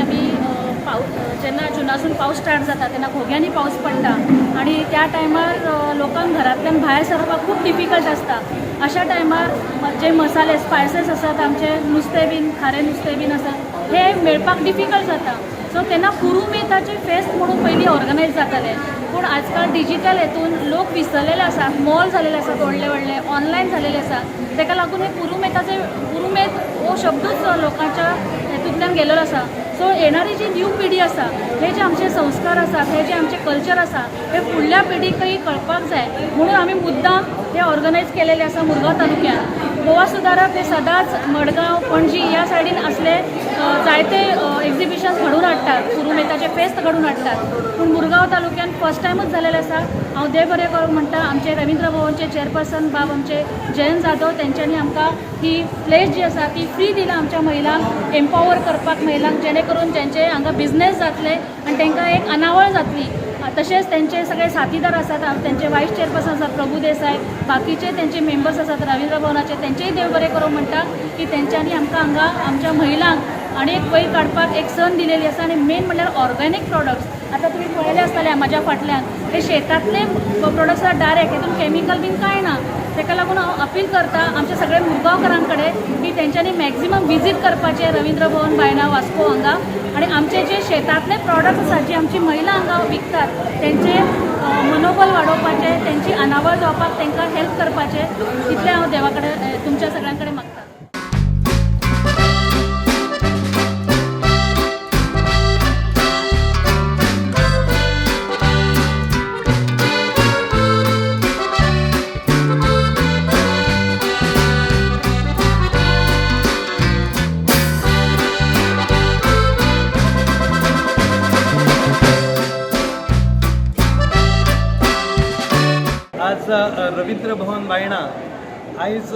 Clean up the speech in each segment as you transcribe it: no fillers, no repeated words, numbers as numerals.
आमी जेन्ना जुनासून पावस स्टार्ट जाता तेन्ना घोग्यांनी पावस पडटा आणि त्या टायमार लोकांक घरांतल्यान भायर सरपाक खूब डिफिकल्ट आसता. अशा टायमार जे मसाले स्पायसेस आसात आमचे नुस्तें बीन खारें नुस्तें बीन आसा हे मेळपाक डिफिकल्ट जाता. सो तेन्ना पुरुमेताचें फेस्त म्हणून पयलीं ऑर्गनायज जातालें. पूण आजकाल डिजिटल हेतून लोक विसरलेले आसात, मॉल जालेले आसात व्हडले व्हडले, ऑनलायन जालेले आसात. ताका लागून हे पुरुमेत हो शब्दूच लोकांच्या हेतूंतल्यान गेलेलो आसा. सो येणारी जी न्यू पिढी आसा, हे जे आमचे संस्कार आसात, हे जे आमचे कल्चर आसा, हे फुडल्या पिढीकय कळपाक जाय म्हणून आमी मुद्दाम हे ऑर्गनायज केलेले आसा मुरगांव तालुक्यात. गोवा सुदारक हे सदांच मडगांव पणजी ह्या सायडीन असले जायते एक्झिबिशन्स घडून हाडटात, पुरुमेताचे फेस्त घडून हाडटात. पूण मुरगांव तालुक्यात फर्स्ट टायमूच जालेले आसा. हांव देव बरें करूं म्हणटा आमचे रवींद्र भवनचे चेअरपर्सन बाब आमचे जयंत जाधव तेंच्यांनी आमकां ही प्लेस जी आसा ती फ्री दिला आमच्या महिलांक एम्पावर करपाक, महिलांक जेणे करून तेंचे हांगा बिझनेस जातले आनी तांकां एक अनावळ जातली. तशेंच तेंचे सगळे साथीदार आसात, तेंचे वायस चेअरपर्सन आसात प्रभू देसाय, बाकीचे तेंचे मेंबर्स आसात रवींद्र भवनाचे, तेंचेय देव बरें करूं म्हणटा की तेंच्यांनी आमकां हांगा आमच्या महिलांक आनी एक वयर काडपाक एक संद दिलेली आसा. आनी मेन म्हणल्यार ऑर्गॅनीक प्रॉडक्ट्स. आतां तुमी पळयले आसतले म्हाज्या फाटल्यान हे शेतांतले प्रोडक्ट्स आसा डायरेक्ट, हितून कॅमिकल बीन कांय ना. ताका लागून हांव अपील करता आमच्या सगळ्या मुरगांवकारां कडेन की तेंच्यांनी मॅक्झिमम विजीट करपाचें रवींद्र भवन बायना वास्को हांगा. आनी आमचे जे शेतांतले प्रॉडक्ट्स आसात जे आमची महिला हांगा विकतात तेंचे मनोबल वाडोवपाचें, तेंची अनावळ जावपाक तांकां हेल्प करपाचें, इतलें हांव देवा कडेन तुमच्या सगळ्यां कडेन मागतां. आज रवींद्र भवन बायणा आयज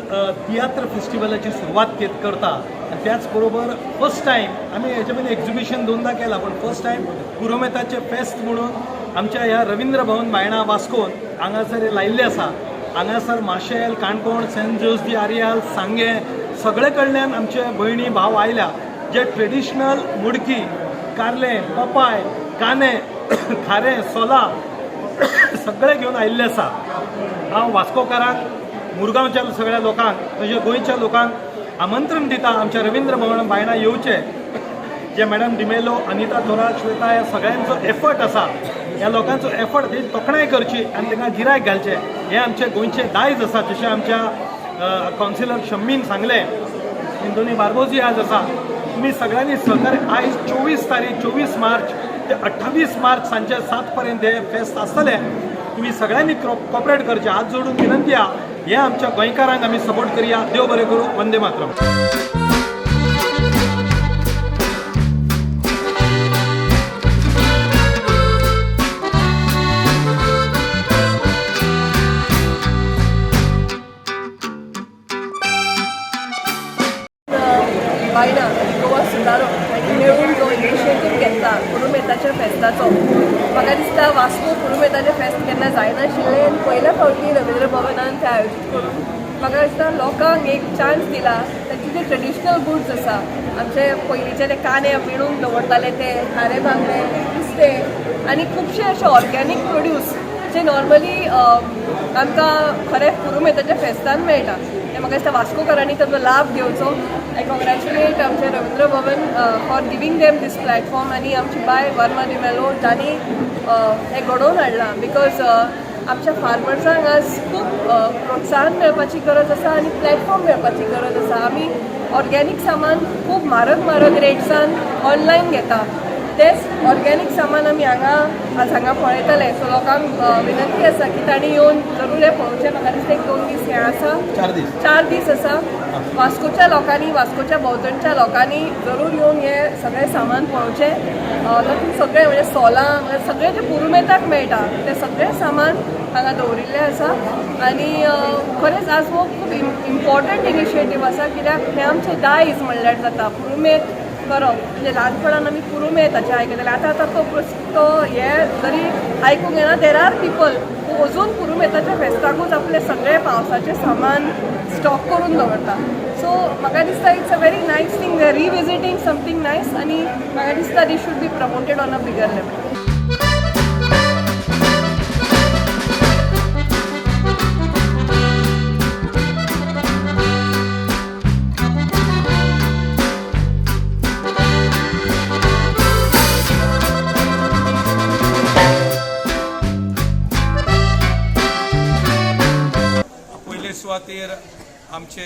तियात्र फेस्टिवलाची सुरवात करता आनी त्याच बरोबर फर्स्ट टायम आमी हेचे पयलीं एक्झिबिशन दोनदा केला पण फर्स्ट टायम पुरोमेताचे फेस्त म्हणून आमच्या ह्या रवींद्र भवन बायणा वास्कोन हांगासर हे लायिल्ले आसा. हांगासर माशेल, काणकोण, सेंट जोस दी आरियाल, सांगे सगळे कडल्यान आमचे भयणी भाव आयल्या जे ट्रेडिशनल मुडकी, कारले, पपाय, काने, खारें, सोला सगळे घेवन आयिल्ले आसा. हांव वास्कोकारांक, मुरगांवच्या सगळ्या लोकांक तशें गोंयच्या लोकांक आमंत्रण दिता आमच्या रवींद्र भवन बायणा येवचे. जे मॅडम डिमेलो, अनिता थोरात, श्वेता ह्या सगळ्यांचो एफर्ट आसा, ह्या लोकांचो एफर्ट ही तोखणाय करची आनी तांकां गिरायक घालचें हें आमचे गोंयचे दायज आसा. जशें आमच्या कावन्सिलर शम्मीन सांगलें, इंदोनी बार्बोजी आज आसा. तुमी सगळ्यांनी सहकार्य. आयज 24 मार्च ते 28 मार्च सांजे 7 पर्यंत हे फेस्त आसतलें. तुम्ही सगळ्यांनी कॉपरेट करचे. हात जोडून विनंती आहे, हे आमच्या गोंयकारांक आमी सपोर्ट करुया. देव बरें करूं. वंदे मातरम. बायणा गोवा सुदारक हांणी मेळून जो इनिशिएटीव घेतला पुरुमेताच्या फेस्ताचो, म्हाका दिसता वास्को पुरुमेताचें फेस्त केन्ना जायनाशिल्लें आनी पयल्या फावटी रवींद्र भवनान तें आयोजीत करून म्हाका दिसता लोकांक एक चान्स दिला. तांचे जे ट्रेडिशनल गुड्स आसा, आमचे पयलींचे ते काने विणून दवरताले ते, खारें बांगडे, नुस्तें आनी खुबशे अशे ऑर्गॅनीक प्रोड्यूस जे नॉर्मली आमकां खरें पुरुमेताच्या फेस्तान मेळटा. म्हाका दिसता वास्कोकारांनी ताचो लाभ घेवचो. आय कॉंग्रॅच्युलेट आमचे Ravindra Bhavan for giving them this platform आनी आमची बाय वर्मा डिमेलो जांणी हें घडोवन हाडलां. बिकॉज आमच्या फार्मर्सांक आज खूब प्रोत्साहन मेळपाची गरज आसा आनी प्लॅटफॉर्म मेळपाची गरज आसा. आमी ऑर्गॅनीक सामान खूब म्हारग रेट्सान ऑनलायन घेता. तेच ऑर्गॅनीक सामान आमी आज हांगा पळयतले. सो लोकांक विनंती आसा की तांणी येवन जरूर हे पळोवचें. म्हाका दिसता 2 दीस हें आसा, 4 दीस आसा. वास्कोच्या लोकांनी, वास्कोच्या भोंवतणच्या लोकांनी जरूर येवन हे सगळें सामान पळोवचें. तातूंत सगळें म्हणजे सोलां सगळें जे पुरुमेताक मेळटा तें सगळें सामान हांगा दवरिल्लें आसा. आनी खरेंच आज हो खूब इम्पॉर्टंट इनिशिएटीव आसा, कित्याक हें आमचें दायज म्हणल्यार जाता. पुरुमेत करप म्हणजे ल्हानपणान आमी पुरुमेताचें आयकलेलें. आतां तो हे जरी आयकूंक येना, देर आर पिपल हू अजून पुरुमेताच्या फेस्ताकूच आपलें सगळें पावसाचें सामान स्टॉक करून दवरता. सो सो म्हाका दिसता it's a very nice thing they are revisiting something nice आनी म्हाका दिसता they should be promoted on a bigger level. पयले सुवातेर आमचे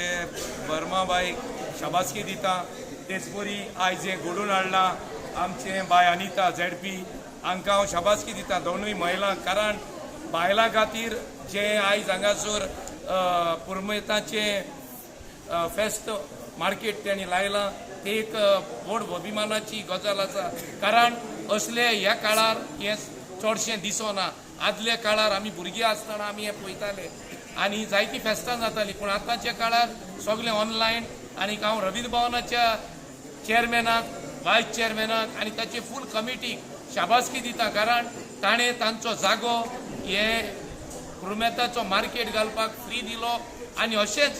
वर्माबाई शाबासकी दिता. तेच परी आयज हें घडोवन हाडलां आमचे बाय अनिता झेडपी हांकां हांव शाबासकी दिता दोनूय महिलांक. कारण बायलां खातीर जे आयज हांगासर पुरुमेताचें फेस्त मार्केट तेणी लायलां ते एक व्हड अभिमानाची गजाल आसा. कारण असले ह्या काळार हें चडशें दिसना. आदल्या काळार आमी भुरगीं आसतना आमी हें पळयताले आनी जायतीं फेस्तां जातालीं. पूण आतांच्या काळार सगळें ऑनलायन आनी हांव रवींद्र भवनाच्या चेअरमॅनाक वायस चेअरमॅनाक आनी ताचे फूल कमिटीक शाबासकी दिता. कारण ताणें तांचो जागो हे पुरुमेताचो मार्केट घालपाक फ्री दिलो. आनी अशेंच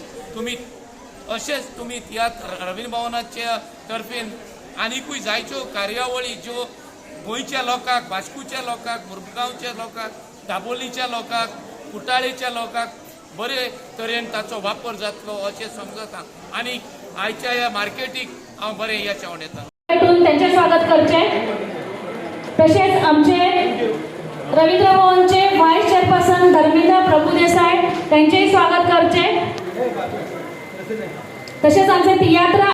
तुमी तियात्र रवींद्र भवनाच्या तर्फेन आनीकूय जायत्यो कार्यावळी ज्यो गोंयच्या लोकांक, वास्कोच्या लोकांक, मुरगांवच्या लोकांक, दाबोलीच्या लोकांक, कुट्टाळेच्या लोकांक बरे तरेन ताचो वापर जातलो अशें समजता. आनी आयच्या ह्या मार्केटीक हांव बरें याच्यावर येता. त्यांचे स्वागत करचे. तसेच आमचे रवींद्र भवनचे व्हाईस चेअरपर्सन धर्मेंद्र प्रभुदेसाई त्यांचेही स्वागत करचे. तसेच आमचे तियात्र